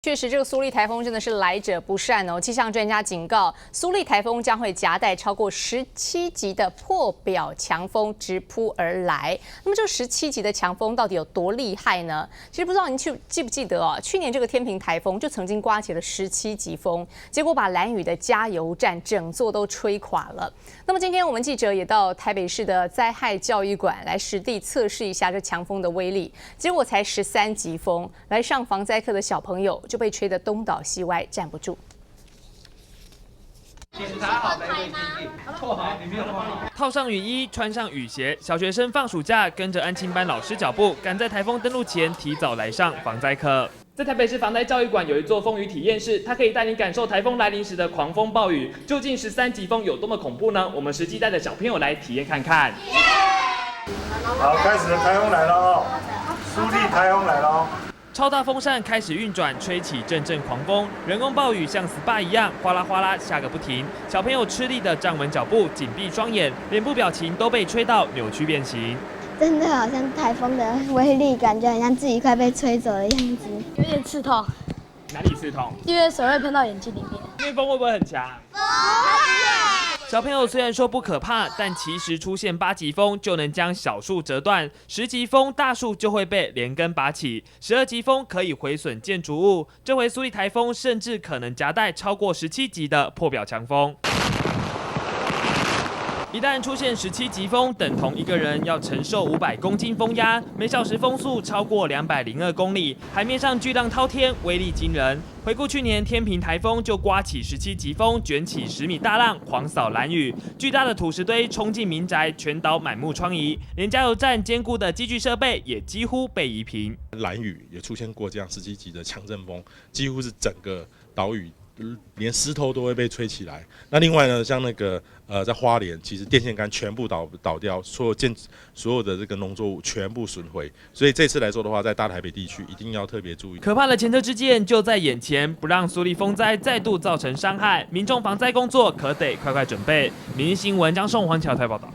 确实，这个苏力台风真的是来者不善哦。气象专家警告，苏力台风将会夹带超过17级的破表强风直扑而来。那么这17级的强风到底有多厉害呢？其实不知道您记不记得哦，去年这个天平台风就曾经刮起了17级风，结果把兰屿的加油站整座都吹垮了。那么今天我们记者也到台北市的灾害教育馆来实地测试一下这强风的威力，结果才13级风，来上防灾课的小朋友就被吹得东倒西歪，站不住。检查好玫瑰经济，扣好，你没有画。套上雨衣，穿上雨鞋，小学生放暑假，跟着安亲班老师脚步，赶在台风登陆前提早来上防灾课。在台北市防灾教育馆有一座风雨体验室，它可以带你感受台风来临时的狂风暴雨。究竟13级风有多么恐怖呢？我们实际带着小朋友来体验看看。好，开始台风来了哦，苏力台风来了哦。超大风扇开始运转，吹起阵阵狂风，人工暴雨像 SPA 一样哗啦哗啦下个不停。小朋友吃力的站稳脚步，紧闭双眼，脸部表情都被吹到扭曲变形。真的好像台风的威力，感觉很像自己快被吹走的样子，有点刺痛，哪里刺痛？因为水会喷到眼睛里面。因为风会不会很强？小朋友虽然说不可怕，但其实出现8级风就能将小树折断，10级风大树就会被连根拔起，12级风可以毁损建筑物。这回苏力台风甚至可能夹带超过17级的破表强风。一旦出现17级风，等同一个人要承受500公斤风压，每小时风速超过202公里，海面上巨浪滔天，威力惊人。回顾去年天平台风就刮起17级风，卷起10米大浪，狂扫兰屿，巨大的土石堆冲进民宅，全岛满目疮痍，连加油站坚固的机具设备也几乎被夷平。兰屿也出现过这样17级的强阵风，几乎是整个岛屿。连石头都会被吹起来。那另外呢，像那个在花莲，其实电线杆全部倒掉，所有的这个农作物全部损毁。所以这次来说的话，在大台北地区一定要特别注意。可怕的前车之鉴就在眼前，不让苏力风灾再度造成伤害，民众防灾工作可得快快准备。民生新闻张颂煌、台报道。